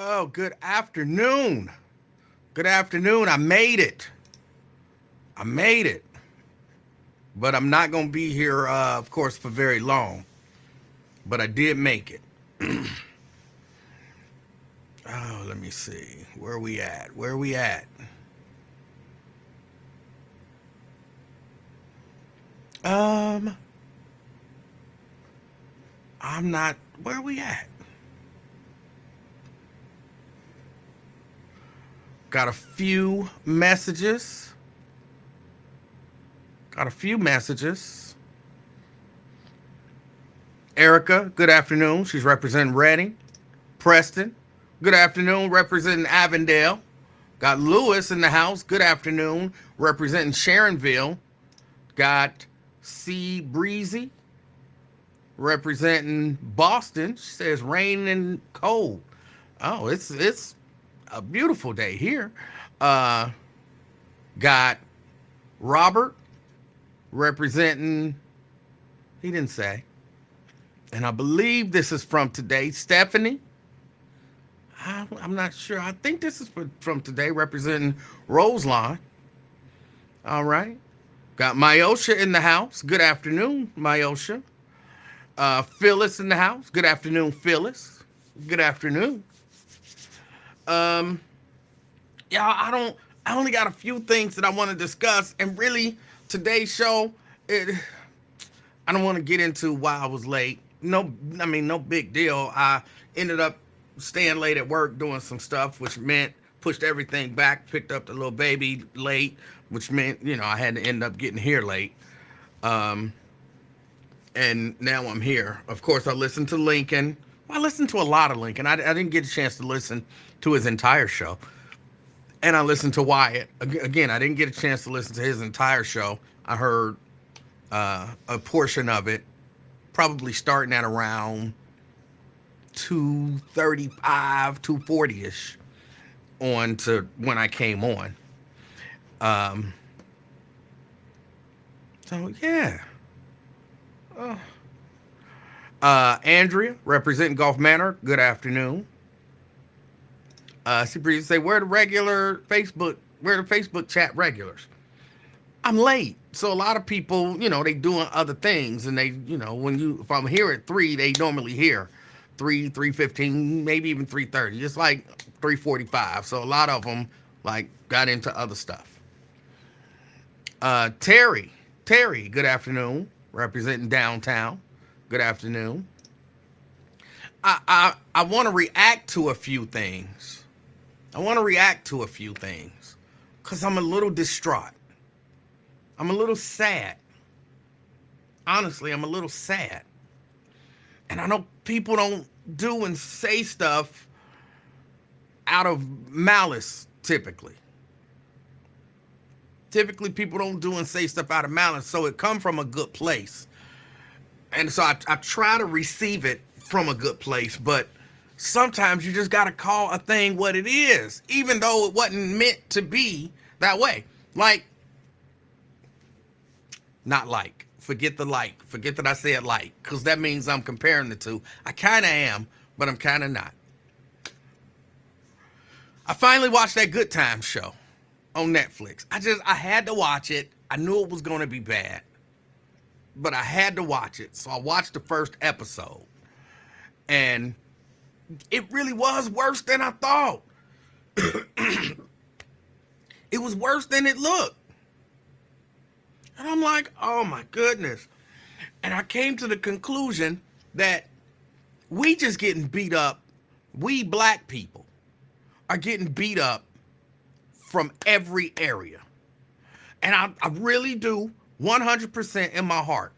Oh, good afternoon. Good afternoon. I made it. I made it. But I'm not going to be here, of course, for very long. But I did make it. Oh, let me see. Where we at? Where we at? Um, I'm not. Where we at? Got a few messages. Got a few messages. Erica, good afternoon. She's representing Reading. Preston, good afternoon. Representing Avondale. Got Lewis in the house. Good afternoon. Representing Sharonville. Got C Breezy. Representing Boston. She says rain and cold. Oh, it's a beautiful day here. Uh, got Robert representing. He didn't say. And I believe this is from today. Stephanie. I'm not sure. I think this is from today, representing Roseline. All right. Got Myosha in the house. Good afternoon, Myosha. Phyllis in the house. Good afternoon, Phyllis. Good afternoon. Um, yeah, I only got a few things that I want to discuss, and really today's show, I don't want to get into why I was late. No, I mean no big deal. I ended up staying late at work doing some stuff, which meant pushed everything back, picked up the little baby late, which meant I had to end up getting here late. Um, and now I'm here. Of course, I listened to Lincoln. Well, I listened to a lot of Lincoln. I didn't get a chance to listen to his entire show. And I listened to Wyatt. Again, I didn't get a chance to listen to his entire show. I heard a portion of it, probably starting at around 2:35, 2:40ish on to when I came on. Um, so yeah. Uh, Andrea, representing Gulf Manor. Good afternoon. She say, where the Facebook chat regulars? I'm late. So a lot of people, they doing other things, and they, if I'm here at 3, they normally here 3:15, maybe even 3:30. It's like 3:45. So a lot of them like got into other stuff. Terry, good afternoon, representing downtown. Good afternoon. I want to react to a few things. Because I'm a little distraught. I'm a little sad. Honestly, I'm a little sad. And I know people don't do and say stuff out of malice, typically. Typically, people don't do and say stuff out of malice, so it come from a good place. And so I try to receive it from a good place, but sometimes you just got to call a thing what it is, even though it wasn't meant to be that way. Forget that I said like, because that means I'm comparing the two. I kind of am, but I'm kind of not. I finally watched that Good Times show on Netflix. I had to watch it. I knew it was going to be bad, but I had to watch it. So I watched the first episode, and it really was worse than I thought. It was worse than it looked. And I'm like, oh my goodness. And I came to the conclusion that we just getting beat up. We black people are getting beat up from every area. And I really do, 100% in my heart.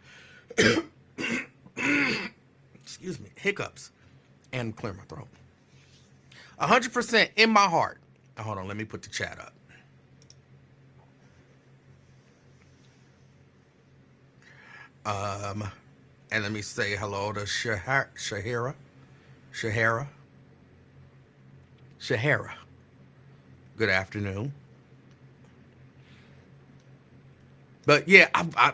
Excuse me, hiccups. And clear my throat. 100% in my heart. Hold on, let me put the chat up. And let me say hello to Shahara. Good afternoon. But yeah, I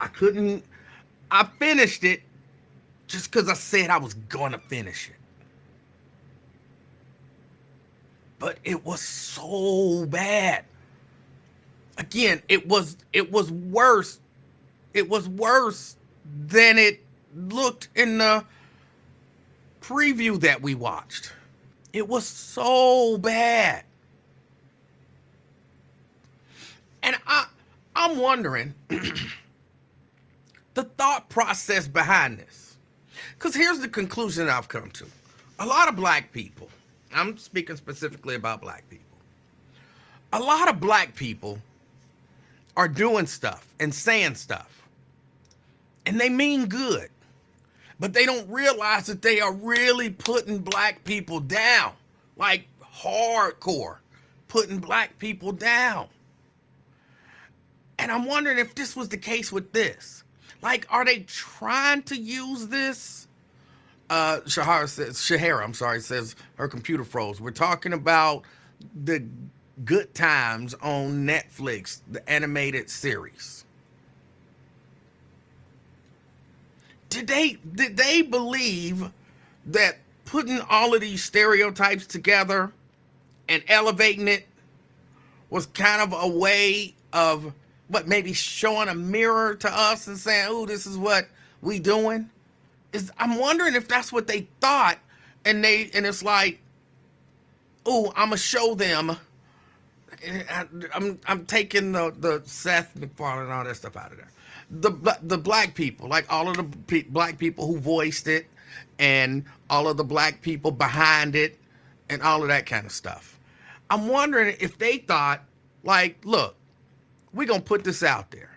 couldn't. I finished it just because I said I was gonna finish it. but it was so bad. Again, it was worse. It was worse than it looked in the preview that we watched. It was so bad. And I'm wondering the thought process behind this. Because here's the conclusion that I've come to. A lot of black people, I'm speaking specifically about black people, a lot of black people are doing stuff and saying stuff, and they mean good, but they don't realize that they are really putting black people down, like hardcore, putting black people down. And I'm wondering if this was the case with this. Like, are they trying to use this? Shahara says her computer froze. We're talking about the Good Times on Netflix, the animated series. Did they believe that putting all of these stereotypes together and elevating it was kind of a way of maybe showing a mirror to us and saying, "Oh, this is what we doing"? I'm wondering if that's what they thought, and it's like, "Oh, I'm gonna show them." I'm taking the Seth MacFarlane and all that stuff out of there. The black people, like all of the black people who voiced it, and all of the black people behind it, and all of that kind of stuff. I'm wondering if they thought, like, look, we're gonna put this out there.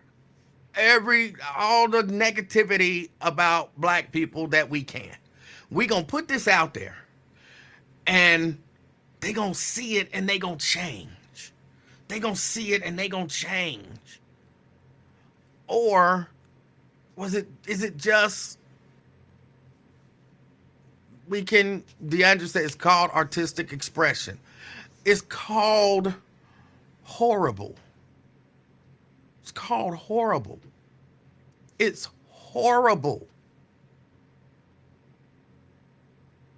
All the negativity about black people that we can. We're gonna put this out there, and they gonna see it and they gonna change. They gonna see it and they gonna change. Or is it just, DeAndre said it's called artistic expression. It's called horrible. It's called horrible. It's horrible.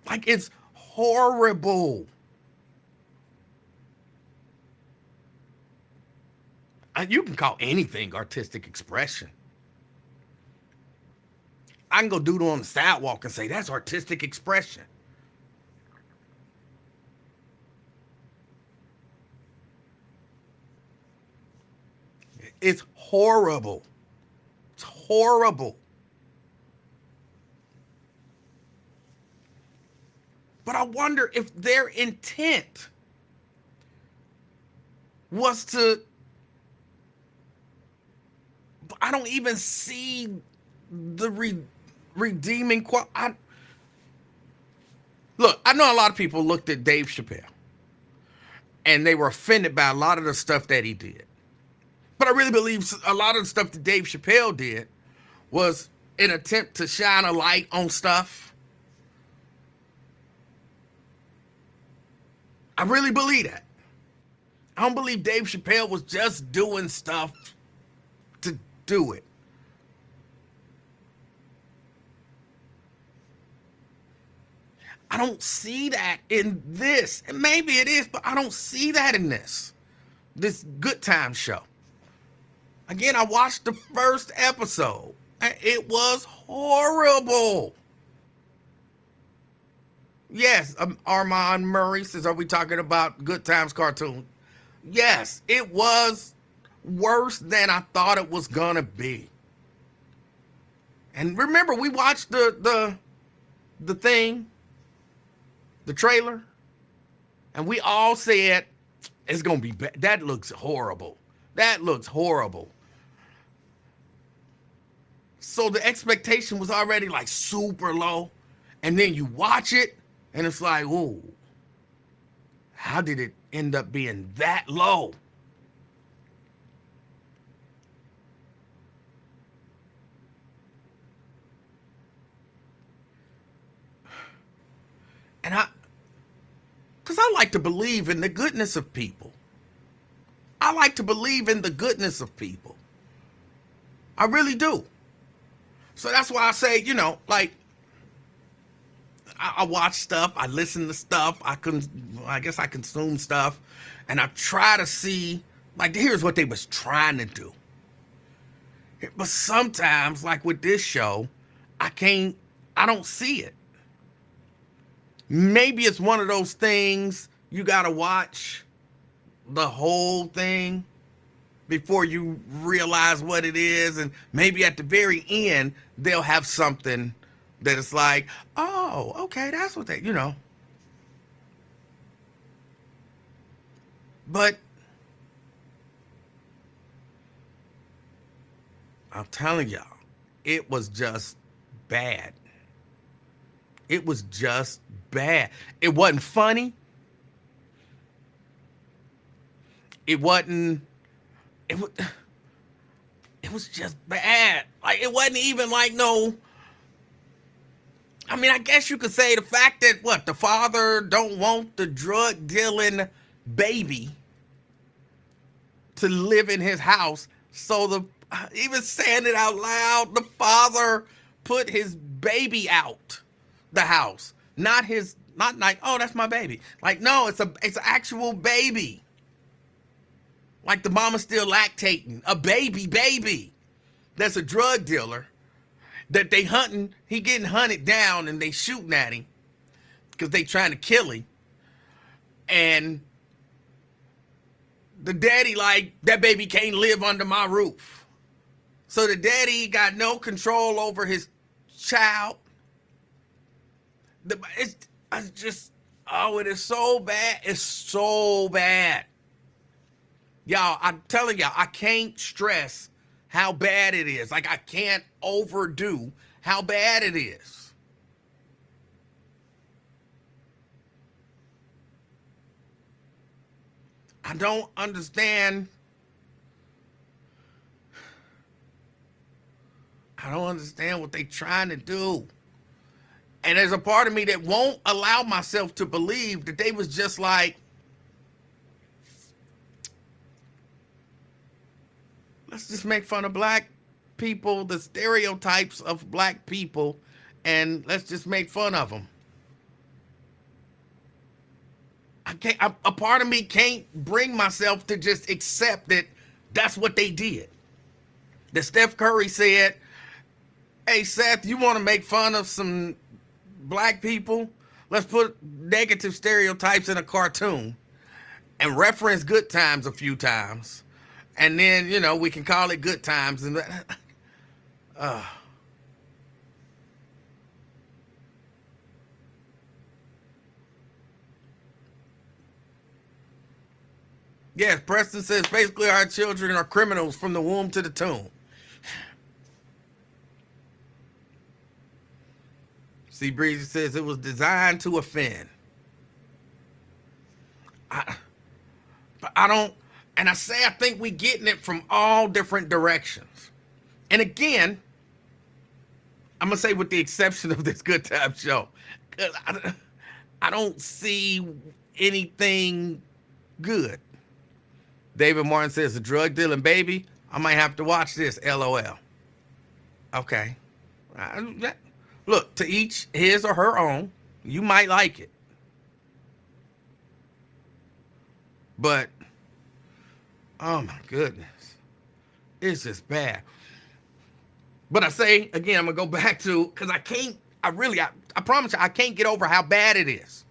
Like, it's horrible. You can call anything artistic expression. I can go doodle on the sidewalk and say, that's artistic expression. It's horrible. It's horrible. But I wonder if their intent was to, I don't even see the redeeming quality. Look, I know a lot of people looked at Dave Chappelle and they were offended by a lot of the stuff that he did. But I really believe a lot of the stuff that Dave Chappelle did was an attempt to shine a light on stuff. I really believe that. I don't believe Dave Chappelle was just doing stuff to do it. I don't see that in this. And maybe it is, but I don't see that in this Good Times show. Again, I watched the first episode, and it was horrible. Yes, Armand Murray says, are we talking about Good Times cartoon? Yes, it was worse than I thought it was gonna be. And remember, we watched the thing, the trailer, and we all said it's gonna be bad. That looks horrible. That looks horrible. So the expectation was already like super low, and then you watch it, and it's like, ooh, how did it end up being that low? And because I like to believe in the goodness of people. I like to believe in the goodness of people. I really do. So that's why I say, like, I watch stuff, I listen to stuff, I guess I consume stuff, and I try to see, like, here's what they was trying to do. But sometimes, like with this show, I don't see it. Maybe it's one of those things you gotta watch the whole thing before you realize what it is, and maybe at the very end they'll have something that it's like, oh, okay, that's what they. But I'm telling y'all, it was just bad. It was just bad. It wasn't funny. It wasn't. It was. It was just bad. Like, it wasn't even like no. I mean, I guess you could say the fact that the father don't want the drug dealing baby to live in his house, so even saying it out loud, the father put his baby out the house, not like, oh, that's my baby. Like, no, it's an actual baby. Like, the mama's still lactating a baby that's a drug dealer that they hunting. He getting hunted down and they shooting at him because they trying to kill him. And the daddy like, that baby can't live under my roof. So the daddy got no control over his child. It's just, oh, it is so bad. It's so bad. Y'all, I'm telling y'all, I can't stress how bad it is. Like, I can't overdo how bad it is. I don't understand. I don't understand what they trying to do. And there's a part of me that won't allow myself to believe that they was just like, let's just make fun of black people, the stereotypes of black people, and let's just make fun of them. A part of me can't bring myself to just accept that that's what they did. That Steph Curry said, hey, Seth, you want to make fun of some black people? Let's put negative stereotypes in a cartoon and reference Good Times a few times. And then, we can call it Good Times. And yes, Preston says basically our children are criminals from the womb to the tomb. C. Breezy says it was designed to offend. And I think we getting it from all different directions. And again, I'm going to say with the exception of this Good Time show, because I don't see anything good. David Martin says, a drug dealing baby, I might have to watch this, LOL. Okay. Look, to each his or her own. You might like it. But, oh my goodness. It's just bad. But I say, again, I'm going to go back to, because I promise you, I can't get over how bad it is.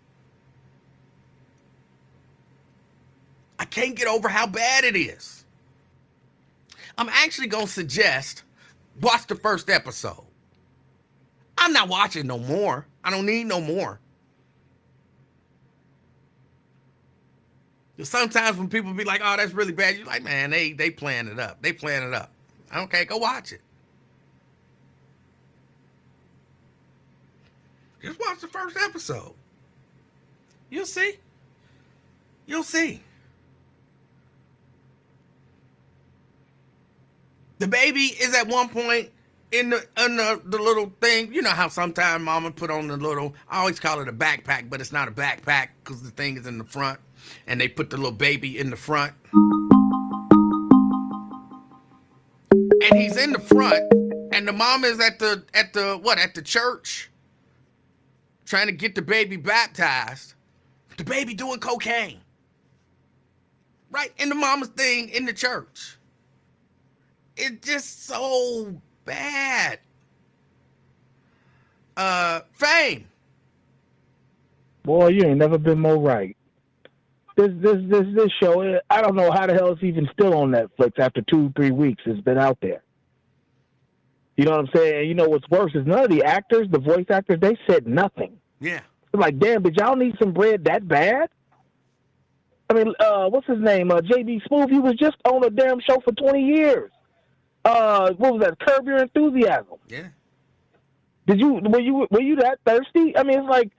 I can't get over how bad it is. I'm actually going to suggest, watch the first episode. I'm not watching no more. I don't need no more. Sometimes when people be like, oh, that's really bad, you're like, man, they playing it up. They playing it up. Okay, go watch it. Just watch the first episode. You'll see. You'll see. The baby is at one point in the little thing. You know how sometimes mama put on the little, I always call it a backpack, but it's not a backpack because the thing is in the front. And they put the little baby in the front. And he's in the front. And the mom is at the church trying to get the baby baptized. The baby doing cocaine. Right in the mama's thing in the church. It's just so bad. Fame. Boy, you ain't never been more right. This show, I don't know how the hell it's even still on Netflix after 2-3 weeks. It's been out there. You know what I'm saying? And you know what's worse is none of the actors, the voice actors, they said nothing. Yeah. It's like, damn, did y'all need some bread that bad? I mean, what's his name? J.B. Smoove. He was just on a damn show for 20 years. What was that? Curb Your Enthusiasm. Yeah. Were you that thirsty? I mean, it's like,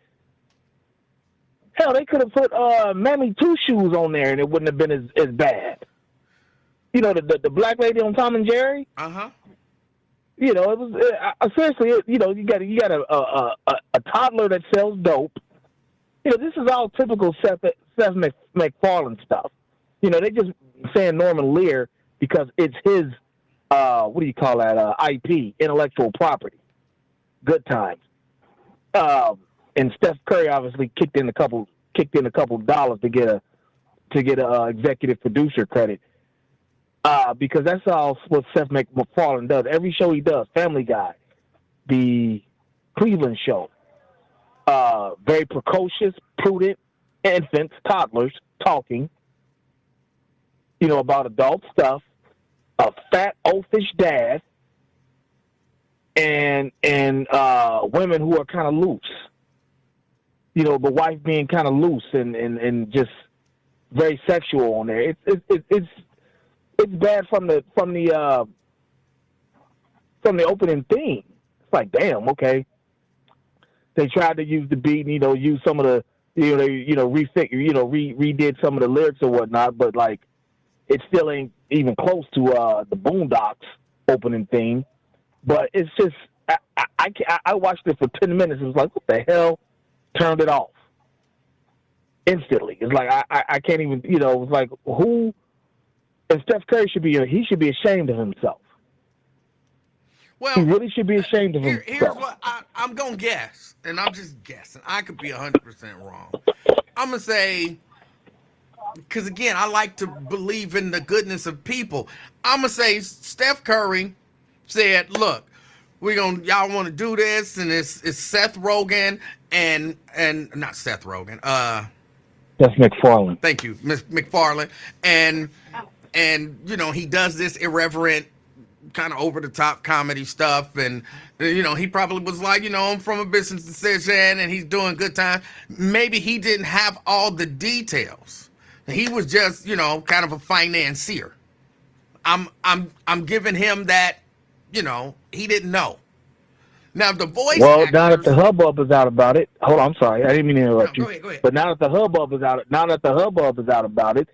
hell, they could have put Mammy Two Shoes on there and it wouldn't have been as bad. You know, the black lady on Tom and Jerry. You know, it was seriously. You know, you got a toddler that sells dope. You know, this is all typical Seth MacFarlane stuff. You know, they just saying Norman Lear because it's his what do you call that? IP, intellectual property. Good times. And Steph Curry obviously kicked in a couple dollars to get a executive producer credit. Because that's all what Seth MacFarlane does. Every show he does, Family Guy, the Cleveland Show, very precocious, prudent infants, toddlers talking, you know, about adult stuff, a fat, oafish dad, and women who are kind of loose. You know, the wife being kind of loose and just very sexual on there. It's bad from the opening theme. It's like, damn, okay. They tried to use the beat, you know, use some of the, you know, they, you know, redid some of the lyrics or whatnot, but like, it still ain't even close to the Boondocks opening theme. But it's just, I watched it for 10 minutes. It was like, what the hell? Turned it off instantly. It's like I can't even, you know. It was like, who? And Steph Curry should be ashamed of himself. Well, he really should be ashamed of himself. Here's what I'm gonna guess, and I'm just guessing. I could be 100% wrong. I'm gonna say, because again, I like to believe in the goodness of people. I'm gonna say Steph Curry said, "Look, y'all want to do this," and it's Seth Rogen and not Seth Rogen. That's MacFarlane. Thank you, Miss MacFarlane, and you know, he does this irreverent, kind of over the top comedy stuff, and you know, he probably was like, you know, I'm from a business decision, and he's doing good time. Maybe he didn't have all the details. He was just, you know, kind of a financier. I'm giving him that, you know, he didn't know. Now the voice. Well, actors, now that the hubbub is out about it. Hold on, I'm sorry, I didn't mean to interrupt you. Go ahead. But now that the hubbub is out about it,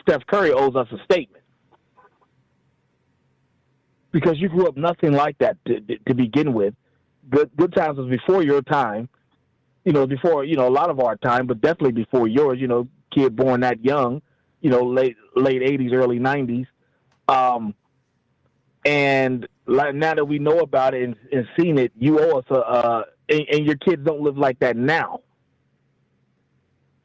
Steph Curry owes us a statement, because you grew up nothing like that to begin with. Good times was before your time, you know, before, you know, a lot of our time, but definitely before yours. You know, kid born that young, you know, late 80s, early 90s, and like, now that we know about it and seen it, you owe us and your kids don't live like that now.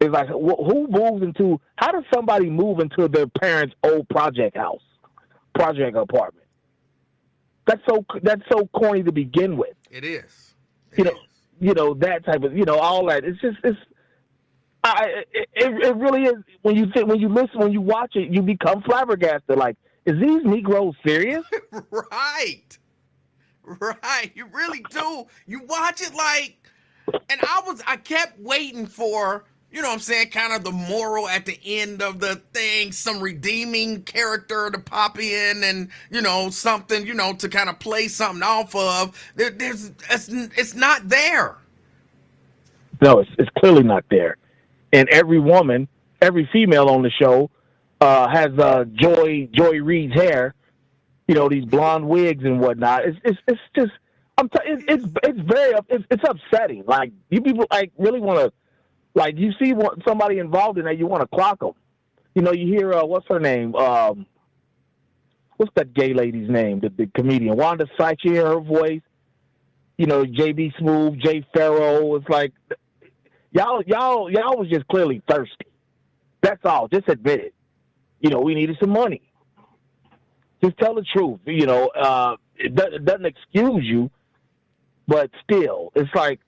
It's like, how does somebody move into their parents' old project apartment? That's so corny to begin with. It is. You know, that type of, you know, all that. It really is. When you listen, when you watch it, you become flabbergasted. Like, is these Negroes serious? Right. You really do. You watch it like, and I kept waiting for, you know what I'm saying, kind of the moral at the end of the thing, some redeeming character to pop in and, you know, something, you know, to kind of play something off of. It's not there. No, it's clearly not there. And every female on the show has Joy Reid's hair, you know, these blonde wigs and whatnot. It's just, it's upsetting. Like, you people like really want to, like, you see somebody involved in that, you want to clock them. You know, you hear what's her name? What's that gay lady's name? The comedian Wanda Sykes. You hear her voice. JB Smooth, Jay Farrow. It's like y'all was just clearly thirsty. That's all. Just admit it. We needed some money. Just tell the truth. It doesn't excuse you, but still, it's like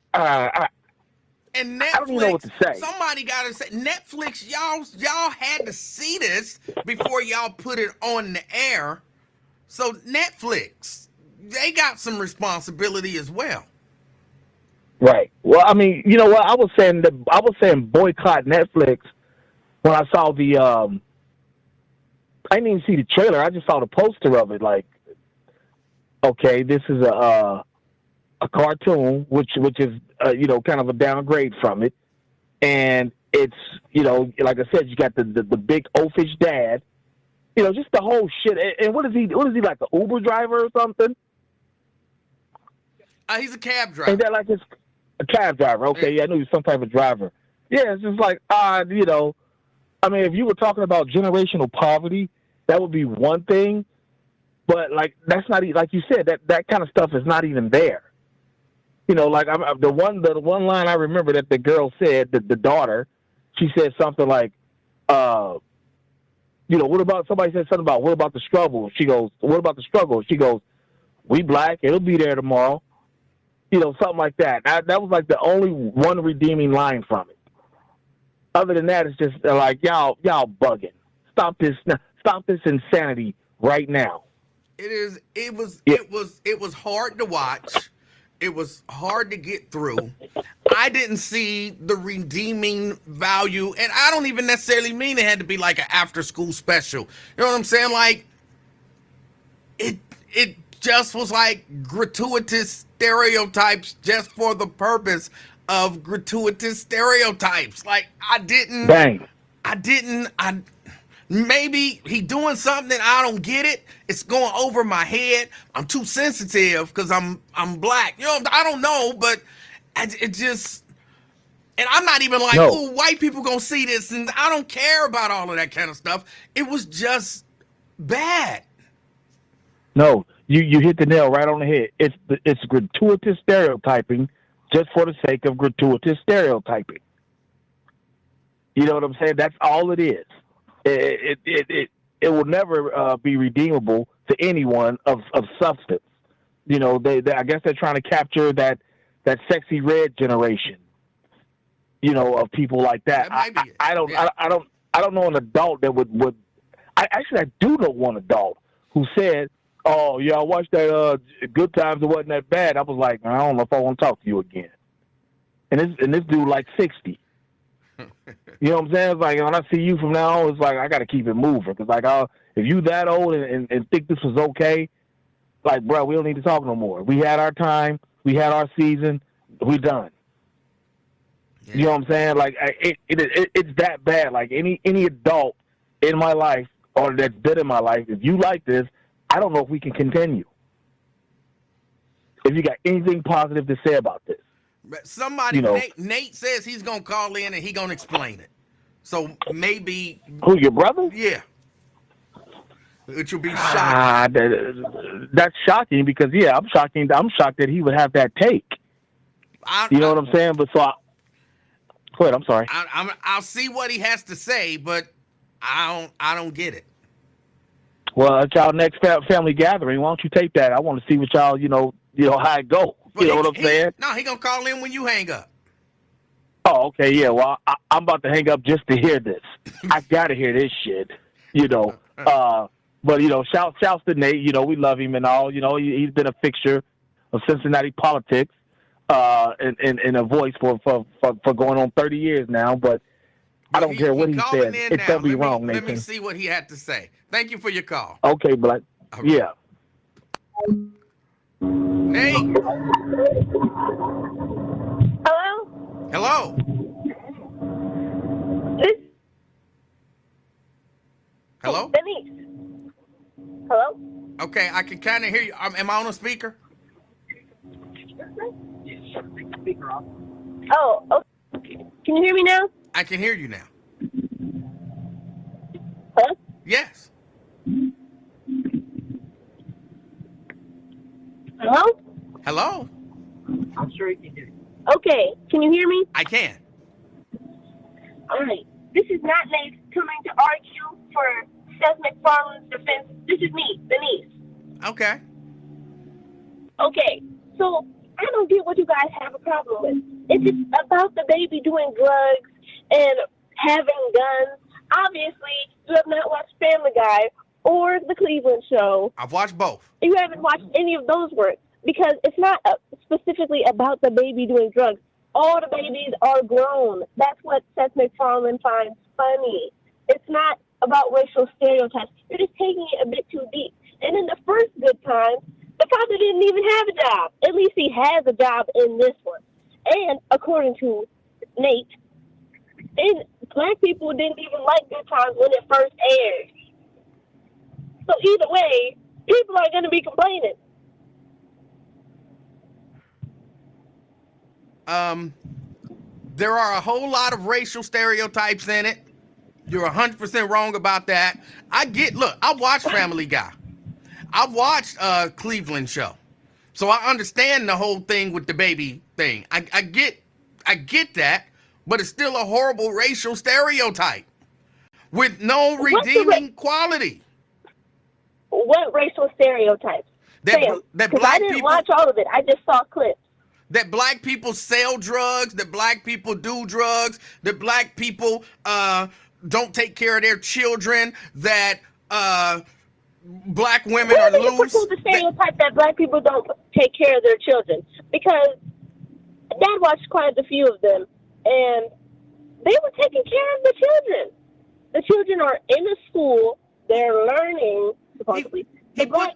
and Netflix, I don't even know what to say. Somebody got to say, Netflix, y'all had to see this before y'all put it on the air. So Netflix, they got some responsibility as well. Right. Well, I mean, you know what? I was saying boycott Netflix when I saw the. I didn't even see the trailer. I just saw the poster of it. Like, okay, this is a cartoon, which is kind of a downgrade from it, and it's like I said, you got the big oafish dad, just the whole shit. And what is he like, an Uber driver or something? He's a cab driver. Ain't that like a cab driver? Okay, yeah, I knew he was some type of driver. Yeah, it's just like I mean, if you were talking about generational poverty, that would be one thing, but like that's not, like you said, that kind of stuff is not even there. Like the one line I remember that the girl said, the daughter, she said something like, what about, somebody said something about, what about the struggle? She goes, what about the struggle? She goes, we black, it'll be there tomorrow. Something like that. That was like the only one redeeming line from it. Other than that, it's just like, y'all bugging. Stop this insanity right now. It was hard to watch. It was hard to get through. I didn't see the redeeming value, and I don't even necessarily mean it had to be like an after-school special. You know what I'm saying? Like, it just was like gratuitous stereotypes just for the purpose of gratuitous stereotypes. Like, maybe he doing something, I don't get it. It's going over my head. I'm too sensitive because I'm black. I don't know, but it just, and I'm not even like, oh, white people gonna see this, and I don't care about all of that kind of stuff. It was just bad. No, you hit the nail right on the head. It's gratuitous stereotyping just for the sake of gratuitous stereotyping. You know what I'm saying? That's all it is. It will never be redeemable to anyone of substance. I guess they're trying to capture that sexy red generation. Of people like that. I don't know an adult that would. I do know one adult who said, "Oh yeah, I watched that Good Times. It wasn't that bad." I was like, I don't know if I want to talk to you again. And this dude like 60. You know what I'm saying? It's like, when I see you from now on, it's like I got to keep it moving. Because like, if you that old and think this was okay, like, bro, we don't need to talk no more. We had our time. We had our season. We done. Yeah. You know what I'm saying? Like, it's that bad. Like, any adult in my life or that's been in my life, if you like this, I don't know if we can continue. If you got anything positive to say about this. But somebody, Nate says he's going to call in and he's going to explain it. So maybe. Who, your brother? Yeah. It will be shocking. That's shocking because, yeah, I'm shocked that he would have that take. You know what I'm saying? But go ahead, I'm sorry. I'll see what he has to say, but I don't get it. Well, at y'all next family gathering, why don't you take that? I want to see what y'all, how it go. But you know what I'm saying? No, he gonna call in when you hang up. Oh, okay, yeah. Well, I'm about to hang up just to hear this. I gotta hear this shit. But shouts to Nate. We love him and all. He's been a fixture of Cincinnati politics, and a voice for going on 30 years now. But I don't care what he says. It's gonna be wrong, Nathan. Let me see what he had to say. Thank you for your call. Okay, but yeah. Nate. Hello. Hello. Denise. Hello. Okay, I can kind of hear you. Am I on a speaker? Oh, okay. Can you hear me now? I can hear you now. Hello? Yes. Hello? Hello? Okay, can you hear me? I can. All right. This is not Nate coming to argue for Seth MacFarlane's defense. This is me, Denise. Okay. Okay, so I don't get what you guys have a problem with. If it's about the baby doing drugs and having guns, obviously you have not watched Family Guy or The Cleveland Show. I've watched both. You haven't watched any of those works because it's not specifically about the baby doing drugs. All the babies are grown. That's what Seth MacFarlane finds funny. It's not about racial stereotypes. You're just taking it a bit too deep. And in the first Good Times, the father didn't even have a job. At least he has a job in this one. And according to Nate, black people didn't even like Good Times when it first aired. So either way, people are going to be complaining. There are a whole lot of racial stereotypes in it. You're 100% wrong about that. I watched Family Guy. I've watched Cleveland Show. So I understand the whole thing with the baby thing. I get that, but it's still a horrible racial stereotype with no redeeming quality. What racial stereotypes? That black I didn't people watch all of it. I just saw clips. That black people sell drugs, that black people do drugs, that black people don't take care of their children, that black women are loose. The stereotype that black people don't take care of their children, because Dad watched quite a few of them, and they were taking care of the children. The children are in a school; they're learning supposedly. The daughter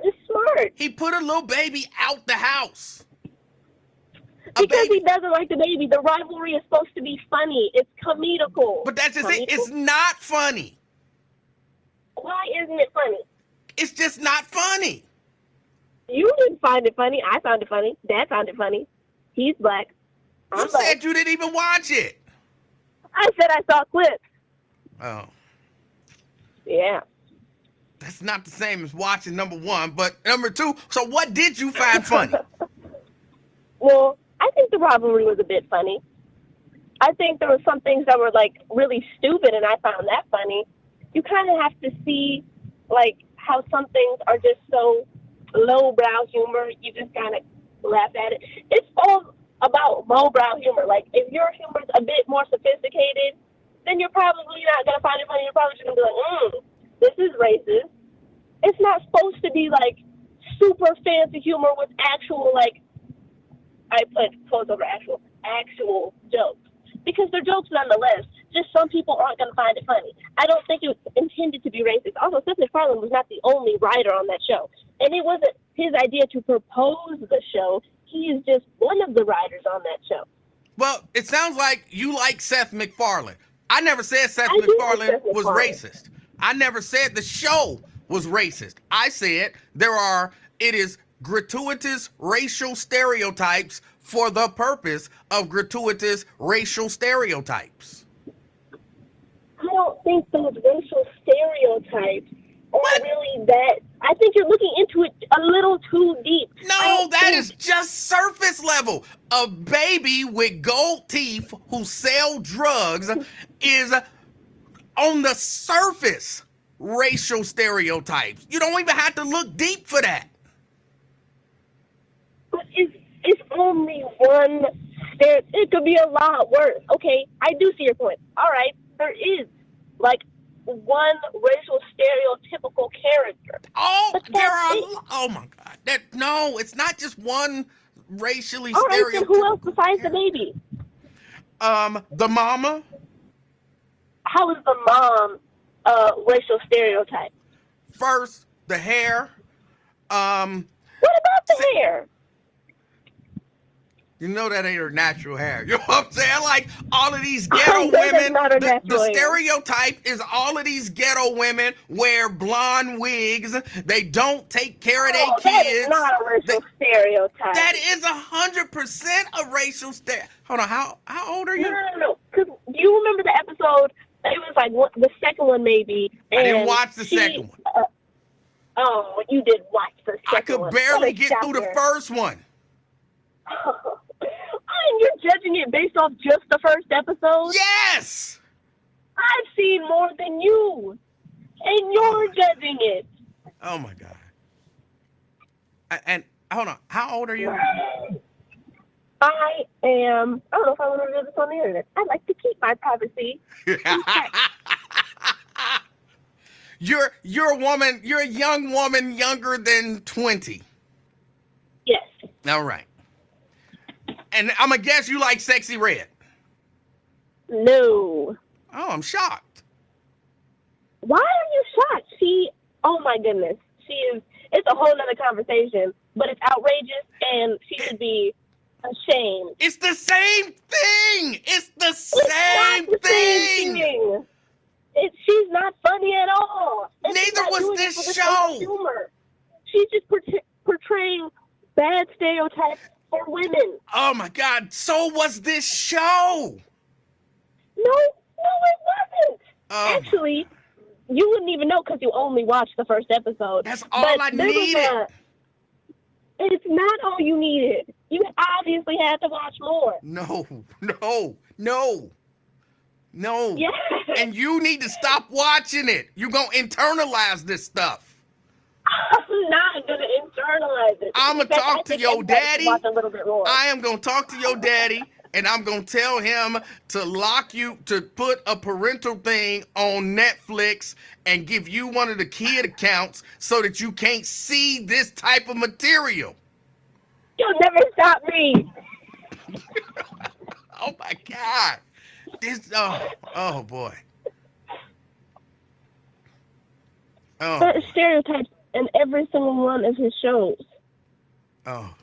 is smart. He put a little baby out the house. Because he doesn't like the baby. The rivalry is supposed to be funny. It's comedical. But that's just it. It's not funny. Why isn't it funny? It's just not funny. You didn't find it funny. I found it funny. Dad found it funny. He's black. You said you didn't even watch it. I said I saw clips. Oh. Yeah. That's not the same as watching number one, but number two, so what did you find funny? Well, I think the rivalry was a bit funny. I think there were some things that were, like, really stupid, and I found that funny. You kind of have to see, like, how some things are just so lowbrow humor, you just kind of laugh at it. It's all about lowbrow humor. Like, if your humor's a bit more sophisticated, then you're probably not going to find it funny. You're probably just going to be like, this is racist. It's not supposed to be, like, super fancy humor with actual, like, I put quotes over actual jokes. Because they're jokes nonetheless. Just some people aren't going to find it funny. I don't think it was intended to be racist. Also, Seth MacFarlane was not the only writer on that show. And it wasn't his idea to propose the show. He is just one of the writers on that show. Well, it sounds like you like Seth MacFarlane. I never said Seth MacFarlane was racist. I never said the show was racist. I said it is gratuitous racial stereotypes for the purpose of gratuitous racial stereotypes. I don't think those racial stereotypes are really that. I think you're looking into it a little too deep. No, that is just surface level. A baby with gold teeth who sell drugs is on the surface racial stereotypes. You don't even have to look deep for that. But it's only one stereotype. It could be a lot worse. Okay, I do see your point. All right, there is like one racial stereotypical character. Oh, there are. Oh my God! No, it's not just one racially stereotypical. All right, then who else besides the baby? The mama. How is the mom racial stereotype? First, the hair. What about the hair? You know that ain't her natural hair. You know what I'm saying? Like all of these ghetto women, the stereotype is all of these ghetto women wear blonde wigs. They don't take care of their kids. That is not a racial stereotype. That is 100% a racial stereotype. Hold on, how old are you? No. Because do you remember the episode? It was like the second one, maybe. And I didn't watch the second one. You did watch the second one. I could barely get through the first one. And you're judging it based off just the first episode? Yes. I've seen more than you, and you're judging it. Oh my God. And hold on, how old are you? I don't know if I want to reveal this on the internet. I like to keep my privacy. You're a woman. You're a young woman, younger than 20. Yes. All right. And I'm gonna guess you like Sexy Red. No. Oh, I'm shocked. Why are you shocked? Oh my goodness. It's a whole nother conversation, but it's outrageous and she should be ashamed. It's the same thing. It's the It's not same the thing. same thing. She's not funny at all. And she's Neither not was doing it this for the sake show. of humor. She's just portraying bad stereotypes for women. Oh my God. So was this show. No, it wasn't. Oh, Actually, you wouldn't even know because you only watched the first episode. that's all I needed. It's not all you needed. You obviously had to watch more. No. Yeah. And you need to stop watching it. You're going to internalize this stuff. I'm not going to internalize it. I'm going to talk to your daddy. Watch a little bit more. I am going to talk to your daddy, and I'm going to tell him to put a parental thing on Netflix and give you one of the kid accounts so that you can't see this type of material. You'll never stop me. Oh my God. Oh boy. Oh. There are stereotypes in every single one of his shows. Oh.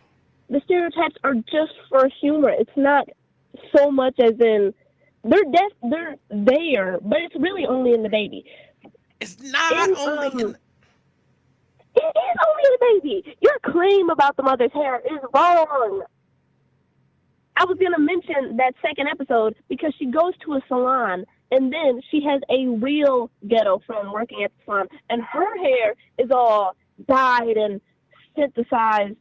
The stereotypes are just for humor. It's not so much as in they're there, but it's really only in the baby. It's not only in It is only in the baby. Your claim about the mother's hair is wrong. I was going to mention that second episode because she goes to a salon and then she has a real ghetto friend working at the salon and her hair is all dyed and synthesized,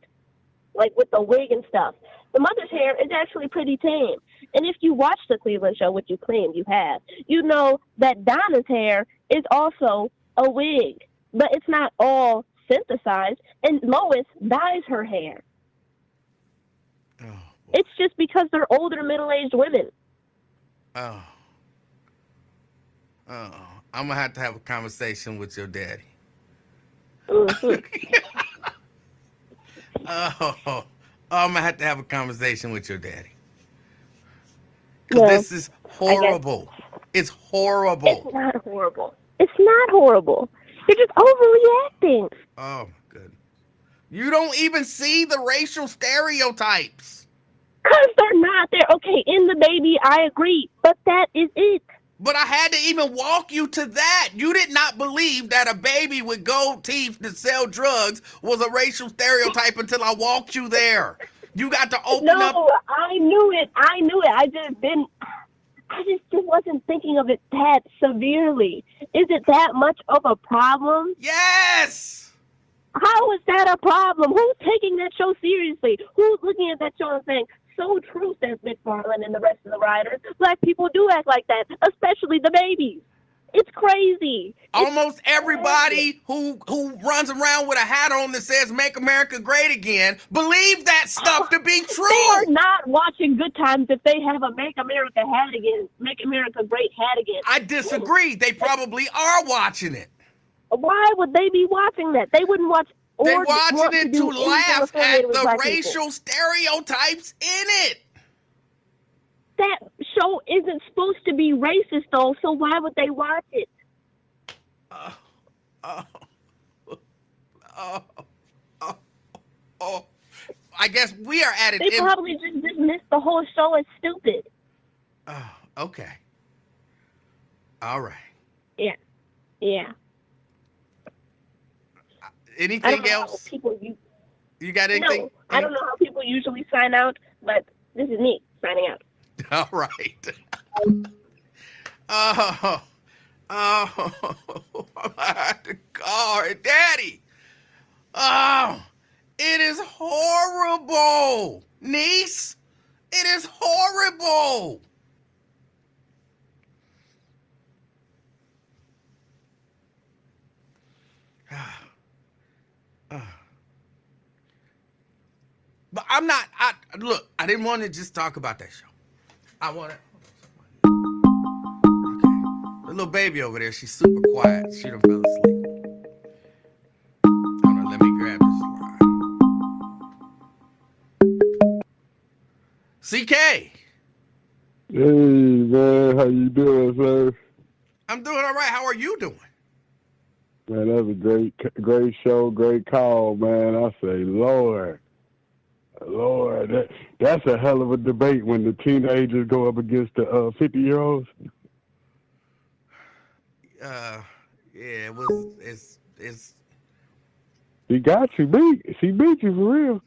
like with the wig and stuff. The mother's hair is actually pretty tame. And if you watch the Cleveland show, which you claim you have, you know that Donna's hair is also a wig, but it's not all synthesized. And Lois dyes her hair. Oh. It's just because they're older, middle-aged women. Oh. I'm gonna have to have a conversation with your daddy. Mm-hmm. I'm gonna have to have a conversation with your daddy. Because this is horrible. It's horrible. It's not horrible. It's not horrible. You're just overreacting. Oh my goodness. You don't even see the racial stereotypes. Because they're not there. Okay, in the baby, I agree. But that is it. But I had to even walk you to that. You did not believe that a baby with gold teeth that sell drugs was a racial stereotype until I walked you there. You got to open up. No, I knew it. I just wasn't thinking of it that severely. Is it that much of a problem? Yes. How is that a problem? Who's taking that show seriously? Who's looking at that show and saying, so true, says McFarlane and the rest of the writers. Black people do act like that, especially the babies. It's crazy. Almost everybody who runs around with a hat on that says "Make America Great Again" believe that stuff to be true. They are not watching Good Times if they have a "Make America Hat Again," "Make America Great Hat Again." I disagree. They probably are watching it. Why would they be watching that? They wouldn't watch. They're watching it to laugh at the people. racial stereotypes in it. That show isn't supposed to be racist, though, so why would they watch it? I guess we are at it. They probably just dismissed the whole show as stupid. Oh, okay. All right. Yeah. Anything else? You got anything? No, I don't know how people usually sign out, but this is me signing out. All right. Oh, my God, Daddy. Oh, it is horrible. niece. It is horrible. But I'm not. Look. I didn't want to just talk about that show. I want to. Okay. The little baby over there. She's super quiet. She done fell asleep. Hold on. Let me grab this line. CK. Hey man, how you doing, sir? I'm doing all right. How are you doing? Man, that was a great show, great call, man. I say, Lord, that's a hell of a debate when the teenagers go up against the 50-year-olds. Yeah, it was. It's. She got you beat. She beat you for real.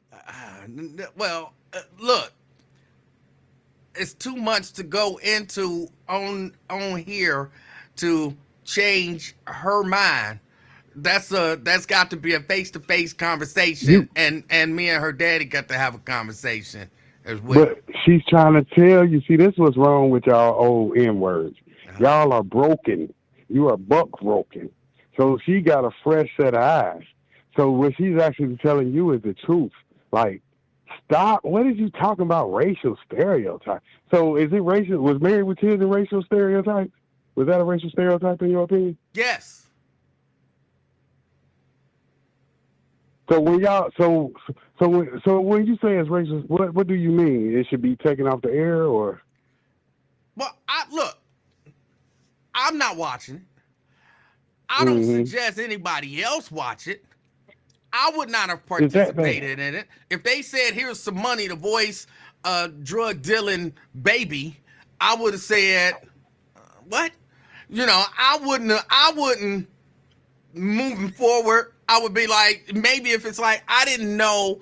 Well, look. It's too much to go into on here to change her mind. That's got to be a face-to-face conversation, and me and her daddy got to have a conversation as well. But she's trying to tell you, see, this was wrong with y'all old N-words. Y'all are broken. You are buck broken. So she got a fresh set of eyes. So what she's actually telling you is the truth. Like, stop. What is you talking about? Racial stereotype. So is it racial? Was Married with Kids a racial stereotype? Was that a racial stereotype in your opinion? Yes. So when y'all, so when you say it's racist, what do you mean? It should be taken off the air, or? Well, look, I'm not watching it. I don't suggest anybody else watch it. I would not have participated in it. If they said, here's some money to voice a drug dealing baby, I would have said, what? You know, I wouldn't moving forward. I would be like, maybe if it's like, I didn't know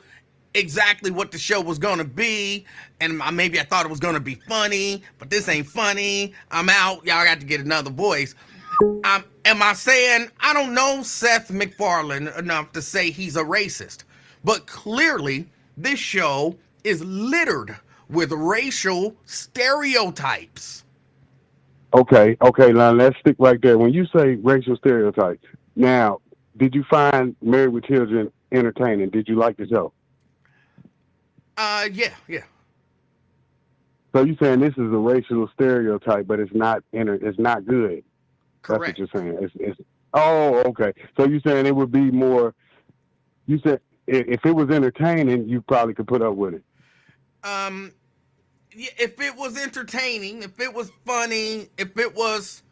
exactly what the show was going to be, and maybe I thought it was going to be funny, but this ain't funny. I'm out. Y'all got to get another voice. Am I saying I don't know Seth MacFarlane enough to say he's a racist, but clearly this show is littered with racial stereotypes. Okay, now let's stick right there. When you say racial stereotypes, now, did you find Married with Children entertaining? Did you like the show? Yeah. So you saying this is a racial stereotype, but it's not good. Correct. That's what you're saying. It's okay. So you're saying it would be more. You said if it was entertaining, you probably could put up with it. If it was entertaining, if it was funny, if it was,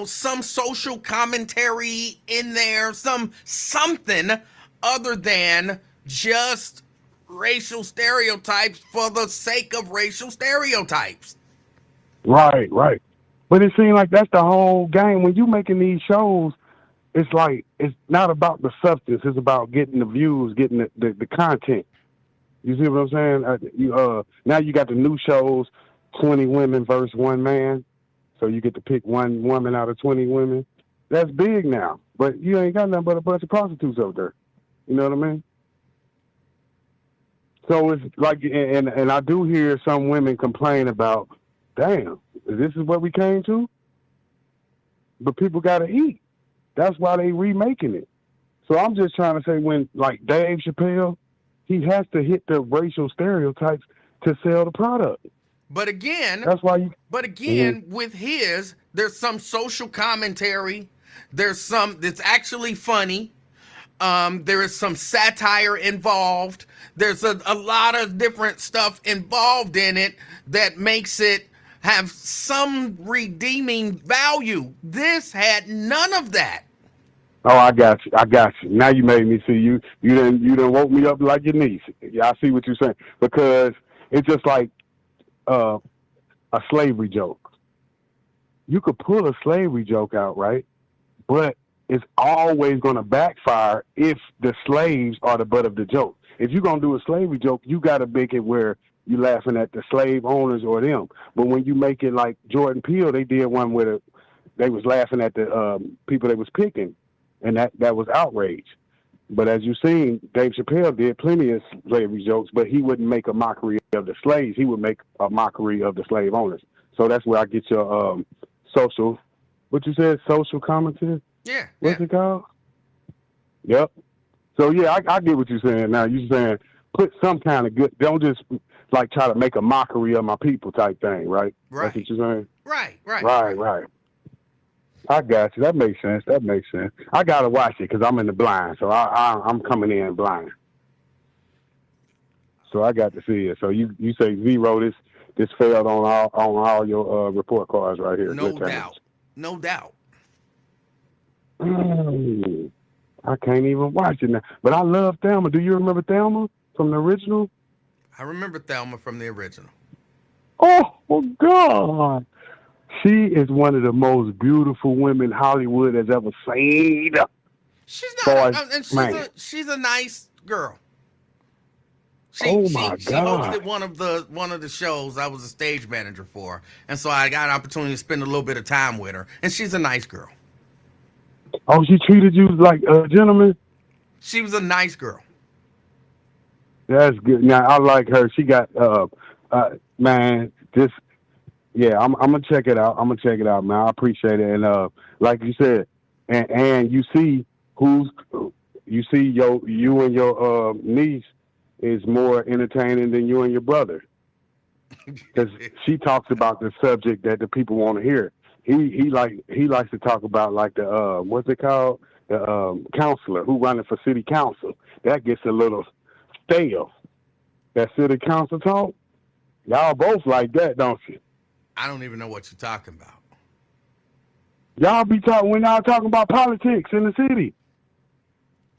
some social commentary in there, something other than just racial stereotypes for the sake of racial stereotypes. Right. But it seems like that's the whole game. When you making these shows, it's like it's not about the substance. It's about getting the views, getting the content. You see what I'm saying? Now you got the new shows, 20 women versus one man. So you get to pick one woman out of 20 women. That's big now. But you ain't got nothing but a bunch of prostitutes out there. You know what I mean? So it's like, and I do hear some women complain about, damn, this is what we came to? But people got to eat. That's why they remaking it. So I'm just trying to say when, like Dave Chappelle, he has to hit the racial stereotypes to sell the product. But again, that's why with his, there's some social commentary. There's some that's actually funny. There is some satire involved. There's a lot of different stuff involved in it that makes it have some redeeming value. This had none of that. Oh, I got you. Now you made me see you. You done woke me up like your niece. Yeah, I see what you're saying. Because it's just like a slavery joke. You could pull a slavery joke out, right? But it's always going to backfire if the slaves are the butt of the joke. If you're going to do a slavery joke, you got to make it where you're laughing at the slave owners or them. But when you make it like Jordan Peele, they did one where they was laughing at the people they was picking. And that was outrage. But as you've seen, Dave Chappelle did plenty of slavery jokes, but he wouldn't make a mockery of the slaves. He would make a mockery of the slave owners. So that's where I get your social, what you said, social commentary? Yeah. What's it called? Yep. So, yeah, I get what you're saying now. You're saying put some kind of good, don't just like try to make a mockery of my people type thing, right? Right. That's what you're saying? Right. I got you. That makes sense. I got to watch it because I'm in the blind. So I'm coming in blind. So I got to see it. So you say 0, this failed on all your report cards right here. No doubt. I can't even watch it now. But I love Thelma. Do you remember Thelma from the original? I remember Thelma from the original. Oh, my God. She is one of the most beautiful women Hollywood has ever seen. She's not, and she's a nice girl. She hosted one of the shows I was a stage manager for, and so I got an opportunity to spend a little bit of time with her. And she's a nice girl. Oh, she treated you like a gentleman? She was a nice girl. That's good. Now I like her. She got man, just. Yeah, I'm gonna check it out. Man. I appreciate it. And like you said, and you see you and your niece is more entertaining than you and your brother, because she talks about the subject that the people want to hear. He likes to talk about like the what's it called, the counselor who running for city council. That gets a little stale. That city council talk. Y'all both like that, don't you? I don't even know what you're talking about. Y'all be talking when y'all talking about politics in the city.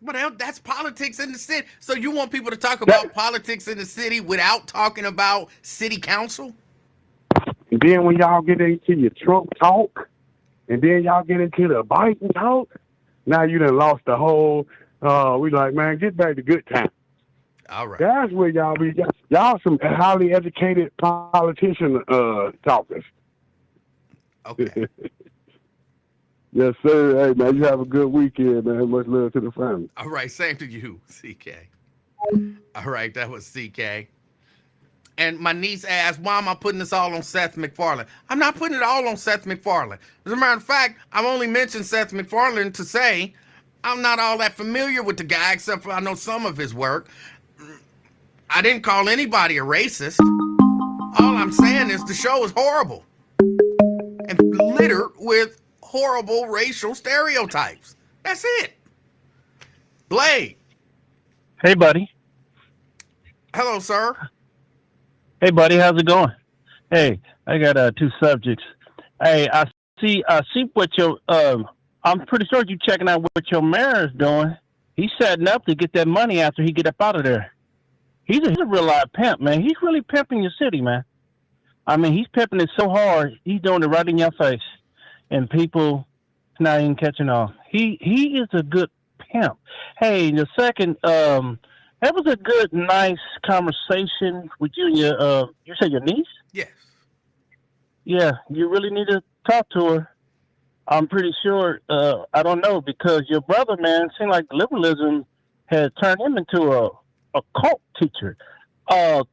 But that's politics in the city. So you want people to talk about politics in the city without talking about city council? And then when y'all get into your Trump talk, and then y'all get into the Biden talk, now you done lost the whole, we like, man, get back to good times. All right. That's where y'all be. Y'all some highly educated politician talkers. Okay. Yes, sir. Hey, man, you have a good weekend, man. Much love to the family. All right. Same to you, CK. All right. That was CK. And my niece asked, why am I putting this all on Seth MacFarlane? I'm not putting it all on Seth MacFarlane. As a matter of fact, I've only mentioned Seth MacFarlane to say I'm not all that familiar with the guy, except for I know some of his work. I didn't call anybody a racist. All I'm saying is the show is horrible and littered with horrible racial stereotypes. That's it. Blade. Hey, buddy. Hello, sir. Hey, buddy. How's it going? Hey, I got 2 subjects. Hey, I see what your I'm pretty sure you checking out what your mayor's doing. He's setting up to get that money after he get up out of there. He's a real live pimp, man. He's really pimping your city, man. I mean, he's pimping it so hard, he's doing it right in your face. And people not even catching on. He is a good pimp. Hey, the second, that was a good, nice conversation with you and your, you said your niece? Yes. Yeah, you really need to talk to her. I'm pretty sure, I don't know, because your brother, man, seemed like liberalism had turned him into a cult teacher.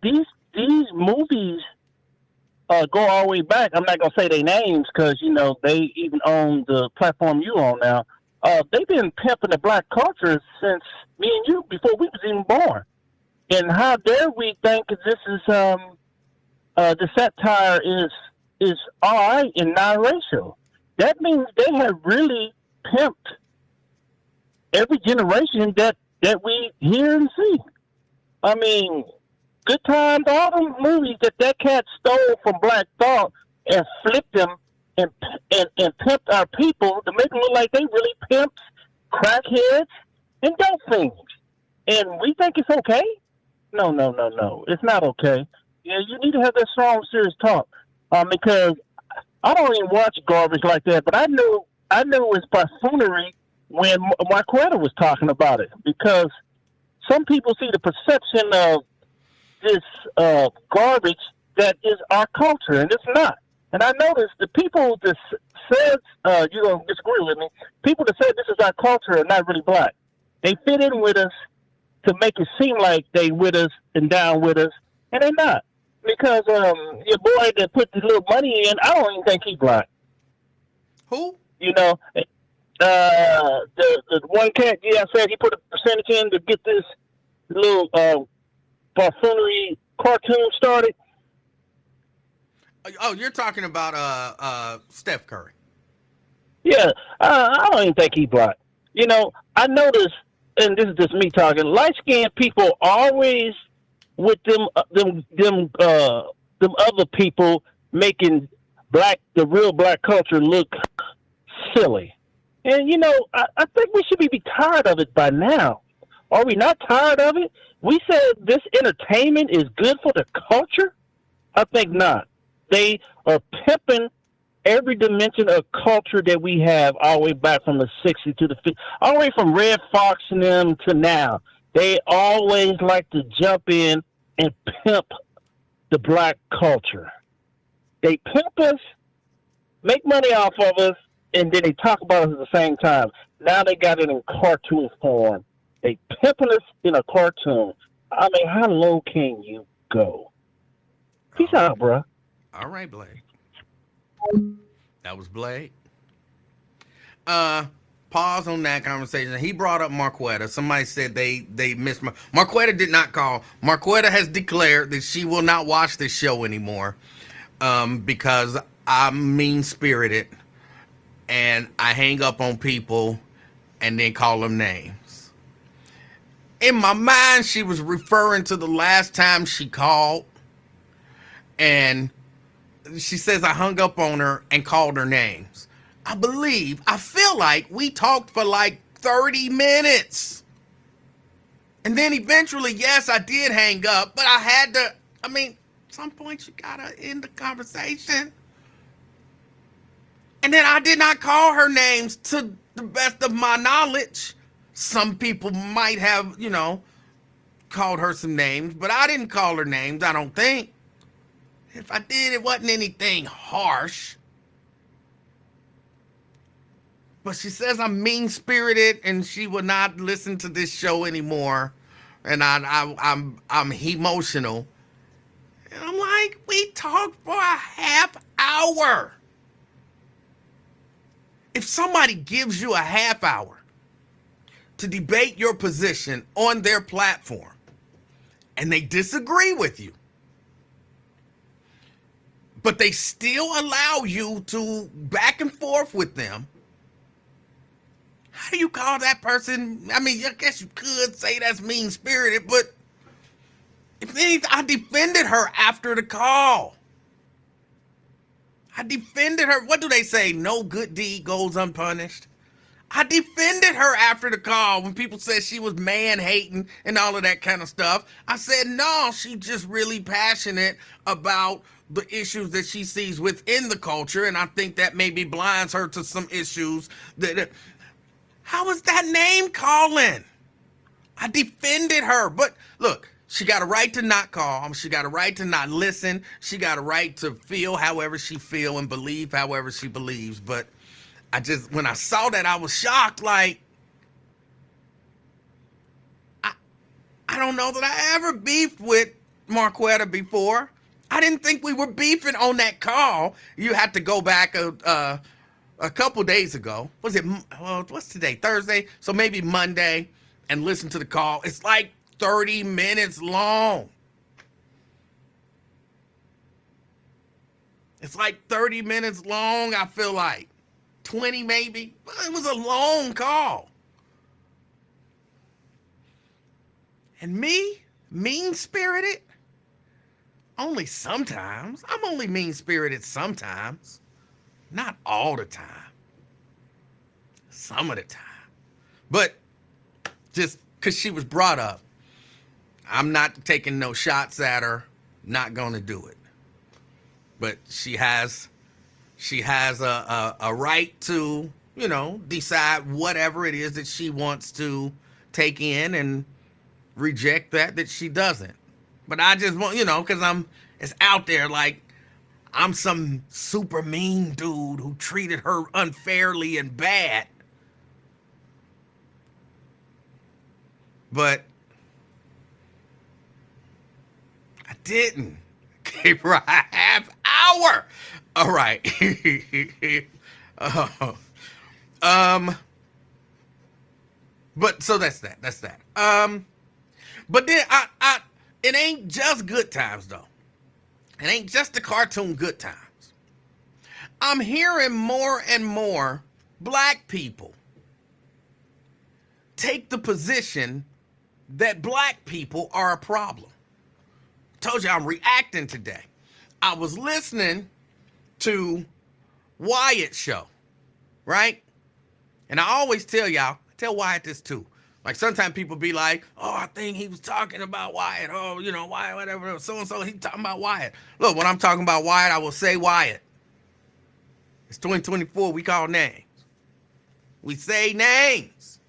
These movies go all the way back. I'm not gonna say their names because they even own the platform you own now. They've been pimping the black culture since me and you, before we was even born. And how dare we think this is the satire is all right and non-racial? That means they have really pimped every generation that we hear and see. I mean, Good Times, all them movies that cat stole from Black Thought and flipped them and pimped our people to make them look like they really pimps, crackheads, and dope fiends. And we think it's okay? No. It's not okay. Yeah, you need to have that strong, serious talk. Because I don't even watch garbage like that, but I knew it was buffoonery when Marquetta was talking about it, because some people see the perception of this garbage that is our culture, and it's not. And I noticed the people that said, you're going to disagree with me, people that said this is our culture are not really black. They fit in with us to make it seem like they with us and down with us, and they're not. Because your boy that put the little money in, I don't even think he black. Who? You know, the one cat, yeah, I said he put a percentage in to get this little buffoonery cartoon started. Oh, you're talking about Steph Curry. Yeah, I don't even think he black. You know, I noticed, and this is just me talking. Light skinned people always with them other people making the real black culture look silly. And you know, I think we should be tired of it by now. Are we not tired of it? We said this entertainment is good for the culture. I think not. They are pimping every dimension of culture that we have all the way back from the 60s to the 50s, all the way from Red Fox and them to now. They always like to jump in and pimp the black culture. They pimp us, make money off of us, and then they talk about us at the same time. Now they got it in cartoon form. They pimping us in a cartoon. I mean, how low can you go? Peace out, bro. All right, Blake. That was Blake. Pause on that conversation. He brought up Marquetta. Somebody said they missed Marquetta did not call. Marquetta has declared that she will not watch this show anymore because I'm mean-spirited and I hang up on people and then call them names. In my mind, she was referring to the last time she called, and she says I hung up on her and called her names. I feel like we talked for like 30 minutes. And then eventually, yes, I did hang up, but I had to, at some point you gotta end the conversation. And then I did not call her names to the best of my knowledge. Some people might have, called her some names, but I didn't call her names, I don't think. If I did, it wasn't anything harsh. But she says I'm mean-spirited and she will not listen to this show anymore. And I'm emotional. And I'm like, we talked for a half hour. If somebody gives you a half hour to debate your position on their platform and they disagree with you, but they still allow you to back and forth with them, how do you call that person? I guess you could say that's mean-spirited, but if anything, I defended her after the call. I defended her. What do they say? No good deed goes unpunished. I defended her after the call when people said she was man-hating and all of that kind of stuff. I said, no, she's just really passionate about the issues that she sees within the culture, and I think that maybe blinds her to some issues. How is that name calling? I defended her, but look, she got a right to not call. She got a right to not listen. She got a right to feel however she feel and believe however she believes. But when I saw that, I was shocked. Like, I don't know that I ever beefed with Marquetta before. I didn't think we were beefing on that call. You had to go back a couple days ago. What's today? Thursday? So maybe Monday, and listen to the call. It's like 30 minutes long. It's like 30 minutes long, I feel like. 20 maybe. It was a long call. And me, mean-spirited? Only sometimes. I'm only mean-spirited sometimes. Not all the time. Some of the time. But just because she was brought up, I'm not taking no shots at her. Not going to do it. But she has a right to, decide whatever it is that she wants to take in and reject that she doesn't. But I just want, because it's out there like I'm some super mean dude who treated her unfairly and bad. But I didn't. Gave her a half hour. All right. But so that's that. That's that. But then it ain't just good times though. It ain't just the cartoon good times. I'm hearing more and more black people take the position that black people are a problem. Told you I'm reacting today. I was listening to Wyatt's show, right? And I always tell y'all, I tell Wyatt this too. Like sometimes people be like, oh, I think he was talking about Wyatt. Oh, you know, Wyatt, whatever, so-and-so, he talking about Wyatt. Look, when I'm talking about Wyatt, I will say Wyatt. It's 2024, we call names. We say names.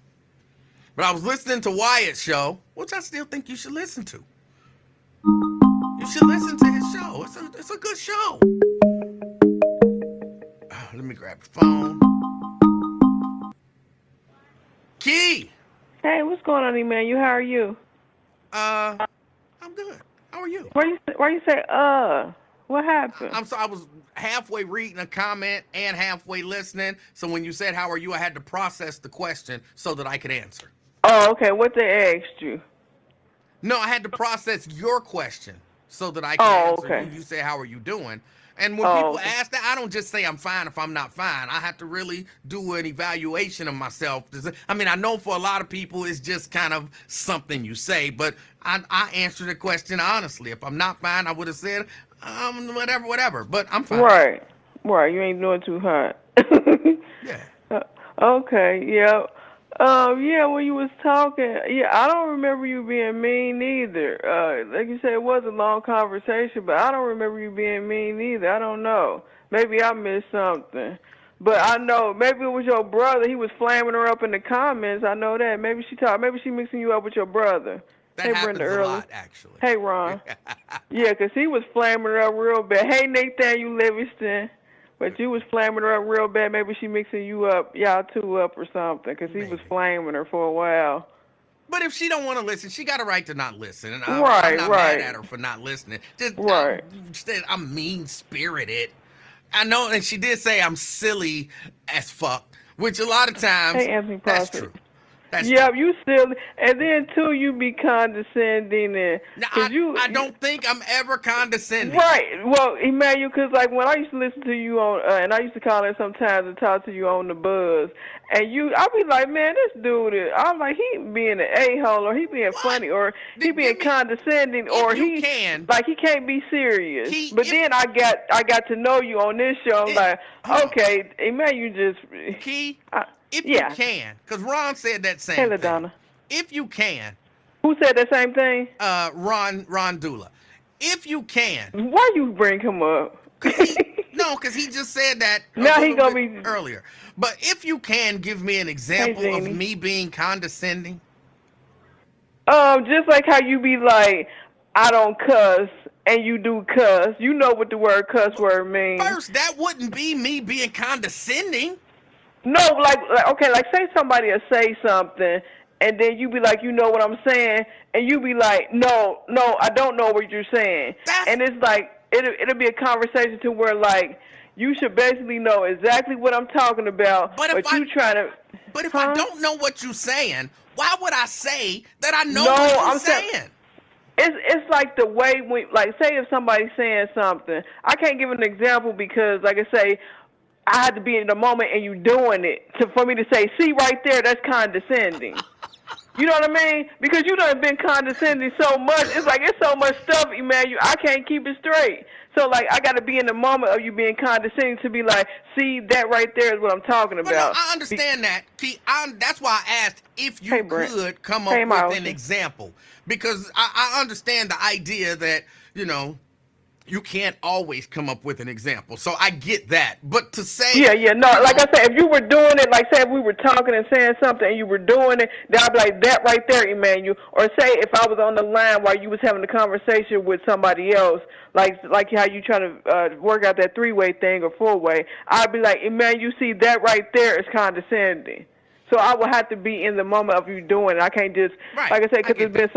But I was listening to Wyatt's show, which I still think you should listen to. You should listen to his show. It's a good show. Let me grab the phone. Key. Hey, what's going on, Emanuel? How are you? I'm good. How are you? Why you say What happened? I'm sorry. I was halfway reading a comment and halfway listening. So when you said how are you, I had to process the question so that I could answer. Oh, okay. What they asked you? No, I had to process your question so that I could answer. Okay. You say how are you doing? And when people ask that, I don't just say I'm fine if I'm not fine. I have to really do an evaluation of myself. I mean, I know for a lot of people it's just kind of something you say, but I answer the question honestly. If I'm not fine, I would have said whatever. But I'm fine. Right. You ain't doing too hot. Yeah. Okay. Yeah. Yeah, when you was talking, I don't remember you being mean either. Like you said, it was a long conversation, but I don't remember you being mean either. I don't know. Maybe I missed something. But I know, maybe it was your brother. He was flaming her up in the comments. I know that. Maybe she mixing you up with your brother. That happens a lot, actually. Hey, Ron. Yeah, 'cause he was flaming her up real bad. Hey, Nathaniel Livingston. But you was flaming her up real bad. Maybe she mixing you up, y'all two up or something, because he was flaming her for a while. But if she don't want to listen, she got a right to not listen. And I'm not mad at her for not listening. I'm mean-spirited. I know, and she did say I'm silly as fuck, which a lot of times, hey, Anthony that's Prophet. true. That's yeah, you still, and then too, you be condescending, and I don't think I'm ever condescending. Right. Well, Emmanuel, because like when I used to listen to you on, and I used to call in sometimes and talk to you on the buzz, and I be like, man, this dude I'm like, he being an a-hole, or he being funny, or he being condescending, or he can't be serious. Then I got to know you on this show. I'm like, okay, Emmanuel just If you can, because Ron said that same thing. Donna. If you can. Who said that same thing? Ron Dula. If you can. Why you bring him up? Because he just said that now he gonna be earlier. But if you can give me an example of me being condescending. Just like how you be like, I don't cuss, and you do cuss. You know what the word cuss word means. First, that wouldn't be me being condescending. No, like say somebody will say something, and then you be like, you know what I'm saying, and you be like, no, I don't know what you're saying, and it's like it'll be a conversation to where like you should basically know exactly what I'm talking about, but if I don't know what you're saying, why would I say that I know what you're saying? It's like the way say if somebody's saying something, I can't give an example because like I say, I had to be in the moment and you doing it for me to say, see right there, that's condescending. You know what I mean? Because you done been condescending so much. It's like it's so much stuff, Emmanuel. I can't keep it straight. So like I got to be in the moment of you being condescending to be like, see that right there is what I'm talking about. No, I understand that. That's why I asked if you could come up with an example, because I understand the idea that you can't always come up with an example. So I get that. But to say... No, like I said, if you were doing it, like say if we were talking and saying something and you were doing it, then I'd be like, that right there, Emmanuel. Or say if I was on the line while you was having a conversation with somebody else, like how you trying to work out that three-way thing or four-way, I'd be like, Emmanuel, you see that right there is condescending. So I would have to be in the moment of you doing it. I can't just, Right. like I said, because there's been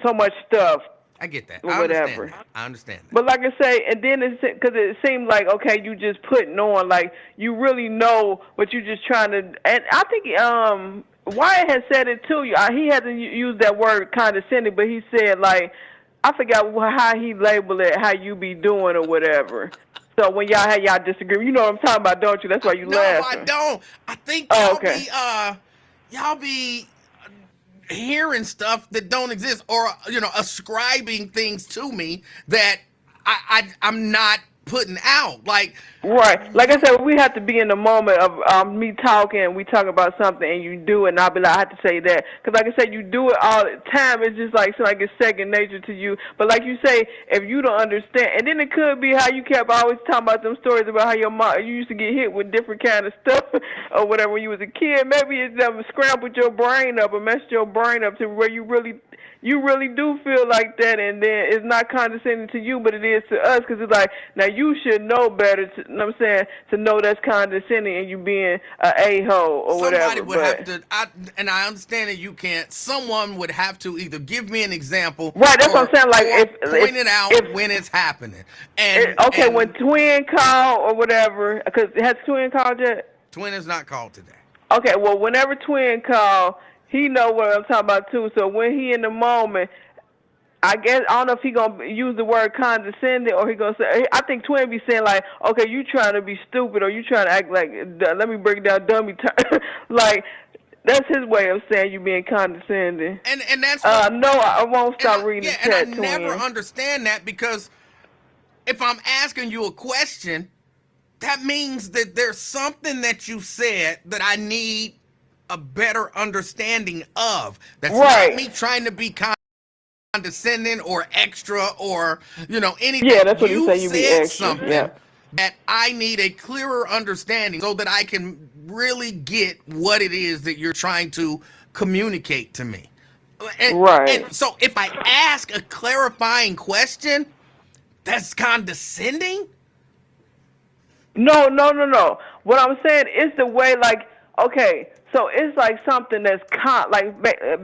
so much stuff. I get that. Or I whatever. understand that. I understand that. But like I say, and then it's because it seemed like, okay, you just putting on, like you really know what you just trying to. And I think Wyatt had said it too. He hasn't used that word condescending, but he said like, I forgot how he labeled it, how you be doing or whatever. So when y'all had y'all disagree, you know what I'm talking about, don't you? That's why you laughing. No, I don't. I think y'all be hearing stuff that don't exist, or ascribing things to me that I'm not putting out. Like, right, like I said, we have to be in the moment of me talking. We talk about something, and you do it, and I'll be like, I have to say that, because like I said, you do it all the time. It's just like it's second nature to you. But like you say, if you don't understand, and then it could be how you kept always talking about them stories about how your mom, you used to get hit with different kind of stuff or whatever when you was a kid. Maybe it's scrambled your brain up or messed your brain up to where you really do feel like that, and then it's not condescending to you, but it is to us, because it's like, now you should know better, you know what I'm saying, to know that's condescending and you being an a-hole or whatever. Somebody would have to, and I understand that you can't, someone would have to either give me an example. Right, that's what I'm saying, like, point it out when it's happening. When Twin called or whatever, because has Twin called yet? Twin is not called today. Okay, well, whenever Twin called, he know what I'm talking about too. So when he in the moment, I guess I don't know if he gonna use the word condescending or he gonna say. I think Twin be saying like, okay, you trying to be stupid or you trying to act like. Let me break it down, dummy. Like that's his way of saying you being condescending. And that's no, I won't stop reading the chat. And I never understand that, because if I'm asking you a question, that means that there's something that you said that I need a better understanding of. That's right. Not me trying to be condescending or extra or anything. Yeah, that's what you say. You be extra. Something that I need a clearer understanding so that I can really get what it is that you're trying to communicate to me. Right. And so if I ask a clarifying question, that's condescending? No. What I'm saying is the way, like, okay, so it's like something that's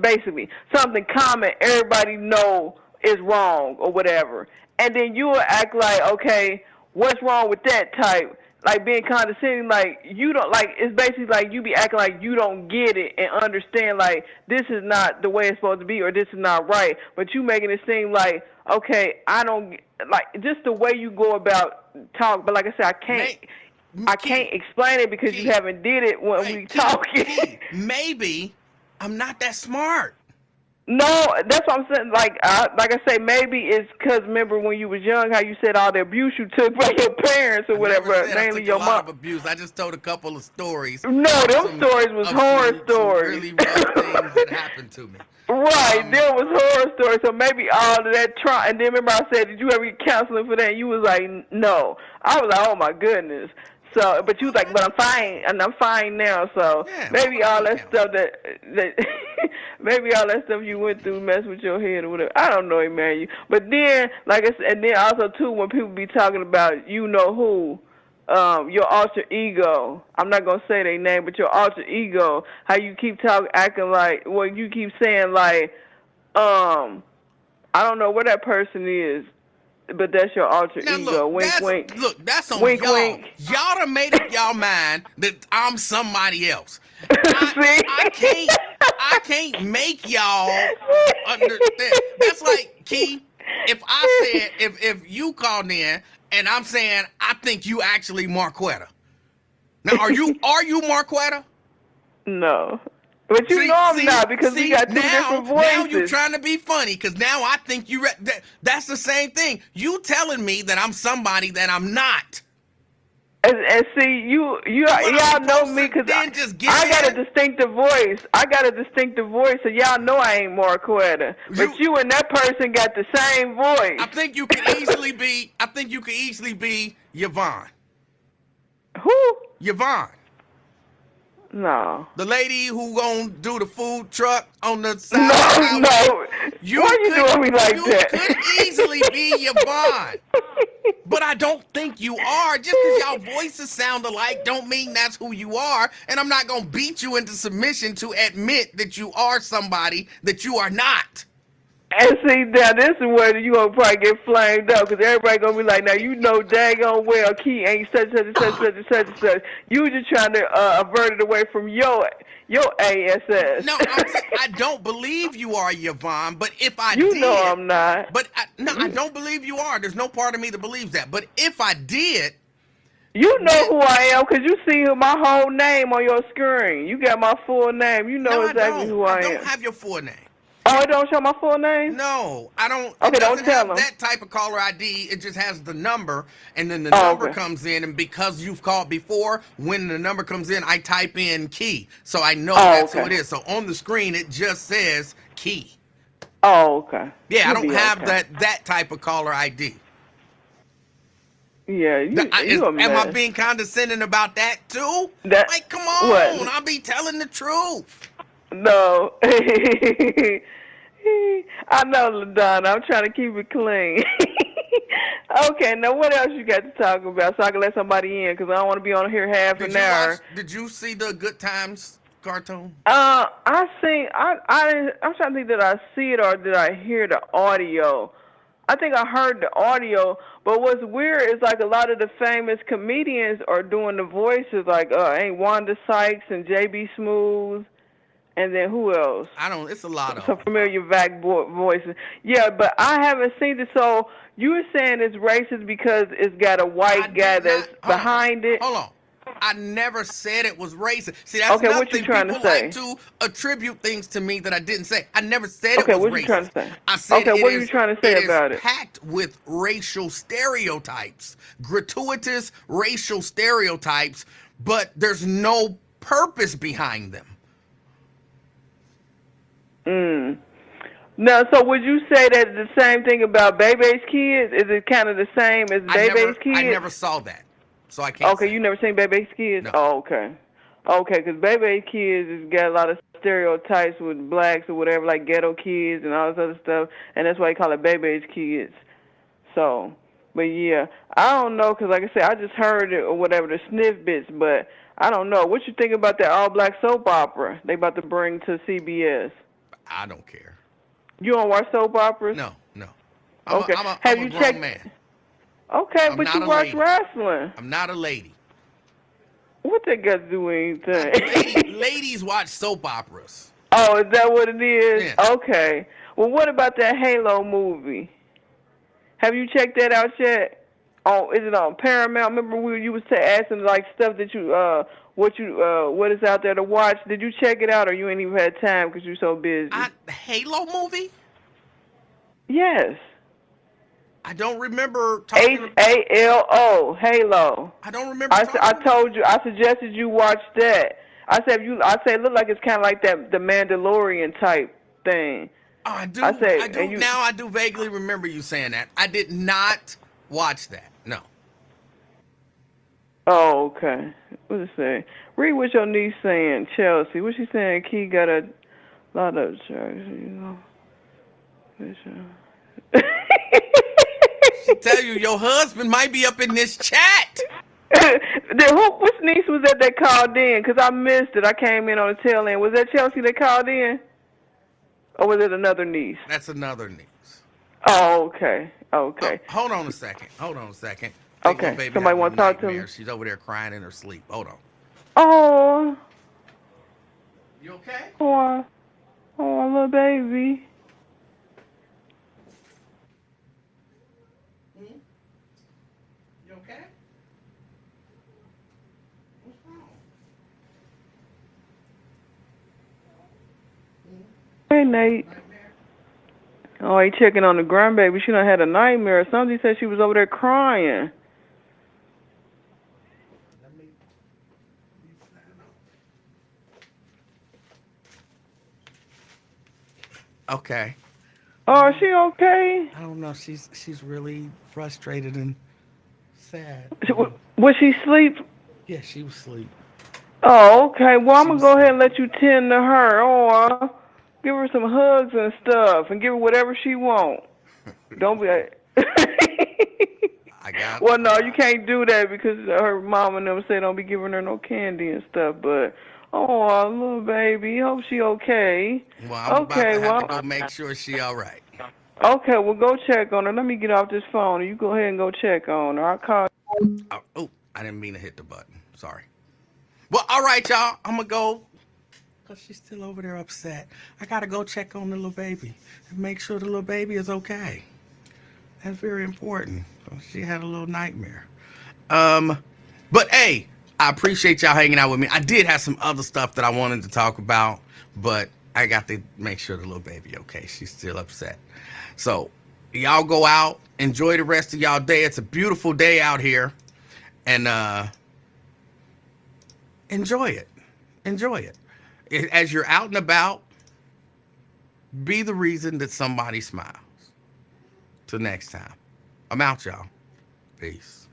basically something common everybody know is wrong or whatever, and then you will act like, okay, what's wrong with that type? Like being condescending, like you don't like. It's basically like you be acting like you don't get it and understand like this is not the way it's supposed to be or this is not right. But you making it seem like, okay, I don't like just the way you go about talk. But like I said, I can't explain it because you haven't did it when we talking. Maybe I'm not that smart. No, that's what I'm saying. Like I say, maybe it's because remember when you was young, how you said all the abuse you took by your parents or whatever, mainly your mom. I took a lot of abuse. I just told a couple of stories. No, them stories was horror stories. Really rough things that happened to me. Right, there was horror stories. So maybe all of that and then remember I said, did you ever get counseling for that? And you was like, no. I was like, oh my goodness. So, but you was like, but I'm fine, and I'm fine now. So maybe all that stuff maybe all that stuff you went through messed with your head or whatever. I don't know, Emanuel. But then, like I said, and then also too, when people be talking about you know who, your alter ego. I'm not gonna say their name, but your alter ego. How you keep acting like, well, you keep saying like, I don't know where that person is. But that's your alter ego. Look, wink, wink. Look, that's on wink, y'all. Wink. Y'all done made up y'all mind that I'm somebody else. I can't make y'all understand. That's like, Key, if you called in and I'm saying I think you actually Marquetta. Now, are you Marquetta? No. But you know I'm not, because we got two different voices. Now you're trying to be funny, because now I think that's the same thing. You telling me that I'm somebody that I'm not. And see, y'all know me, because I got a distinctive voice. So y'all know I ain't Marquetta. But you and that person got the same voice. I think you could easily be Yvonne. Who? Yvonne. No. The lady who gonna do the food truck on the side. No. Why you doing me like you that? could easily be Yvonne. But I don't think you are. Just because y'all voices sound alike don't mean that's who you are. And I'm not going to beat you into submission to admit that you are somebody that you are not. And see, now this is where you gonna probably get flamed up because everybody gonna be like, now you know daggone well Key ain't such and such and such and such and such. You just trying to avert it away from your ASS. No, I don't believe you are Yvonne, but if I you did. know I'm not. But I don't believe you are. There's no part of me that believes that. But if I did. You know who I am because you see my whole name on your screen. You got my full name. You know exactly who I am. I don't have your full name. Oh, it don't show my full name? No, I don't. Okay, it doesn't don't tell have them. that type of caller ID. It just has the number, and then the number comes in. And because you've called before, when the number comes in, I type in Key, so I know that's who it is. So on the screen, it just says Key. Oh, okay. Yeah, I don't have that type of caller ID. Yeah, you a mess. Am I being condescending about that too? Like, come on, what? I'll be telling the truth. No. I know, LaDonna. I'm trying to keep it clean. Okay, now what else you got to talk about so I can let somebody in? Because I don't want to be on here half an hour. Did you see the Good Times cartoon? I'm trying to think, did I see it or did I hear the audio? I think I heard the audio, but what's weird is like a lot of the famous comedians are doing the voices, like ain't Wanda Sykes and JB Smooth. And then who else? It's a lot of some familiar voices. Yeah, but I haven't seen it. So you were saying it's racist because it's got a white guy that's behind it? Hold on. I never said it was racist. See, that's okay, nothing. What you trying People to say? like to attribute things to me that I didn't say. I never said it was racist. Okay, what you trying to say? I said what are you trying to say about it? It is packed with racial stereotypes, gratuitous racial stereotypes, but there's no purpose behind them. No, so would you say that the same thing about Bebe's Kids? Is it kind of the same as Bebe's Kids? I never saw that, so I can't. Okay, you never seen Bebe's Kids? No. Oh, okay. Okay, because Bebe's Kids has got a lot of stereotypes with blacks or whatever, like ghetto kids and all this other stuff, and that's why they call it Bebe's Kids. So, but yeah, I don't know, because like I said, I just heard it or whatever, the sniff bits, but I don't know. What you think about that all-black soap opera they about to bring to CBS? I don't care. You don't watch soap operas? No. I'm a grown man. Okay, but you watch wrestling. I'm not a lady. What that got to do with anything? Ladies watch soap operas. Oh, is that what it is? Yeah. Okay. Well, what about that Halo movie? Have you checked that out yet? Oh, is it on Paramount? Remember you was asking like stuff that you what is out there to watch? Did you check it out, or you ain't even had time because you're so busy? The Halo movie? Yes. I don't remember talking. HALO, Halo. I don't remember. I told you. I suggested you watch that. I said it looked like it's kind of like that the Mandalorian type thing. Oh, I do. Now I do vaguely remember you saying that. I did not watch that. No. Oh, okay. What is it say? Read what your niece saying, Chelsea. What she saying? Key got a lot of drugs, you know. She tell you your husband might be up in this chat. Which niece was that called in? Because I missed it. I came in on the tail end. Was that Chelsea that called in? Or was it another niece? That's another niece. Oh, okay. Okay. Hold on a second. Okay. Somebody want to talk to me? She's over there crying in her sleep. Hold on. Oh. You okay? Oh, little baby. You okay? What's wrong? Hey, Nate. Oh, he checking on the grandbaby. She done had a nightmare or something. He said she was over there crying. Okay. Oh, is she okay? I don't know. She's really frustrated and sad. Was she asleep? Yeah, she was asleep. Oh, okay. Well, I'm going to go ahead and let you tend to her. Oh, Give her some hugs and stuff, and give her whatever she wants. Don't be. I got. Well, no, you can't do that because her mom and them say don't be giving her no candy and stuff. But oh, little baby, hope she okay. Well, I'm about Okay, to have to well, go make sure she all right. okay, well, go check on her. Let me get off this phone, and you go ahead and go check on her. I'll call. Oh, I didn't mean to hit the button. Sorry. Well, all right, y'all. I'm gonna go because she's still over there upset. I gotta go check on the little baby and make sure the little baby is okay. That's very important. She had a little nightmare. But hey, I appreciate y'all hanging out with me. I did have some other stuff that I wanted to talk about, but I got to make sure the little baby okay. She's still upset. So y'all go out, enjoy the rest of y'all day. It's a beautiful day out here, and enjoy it. Enjoy it. As you're out and about, be the reason that somebody smiles. Till next time, I'm out, y'all. Peace.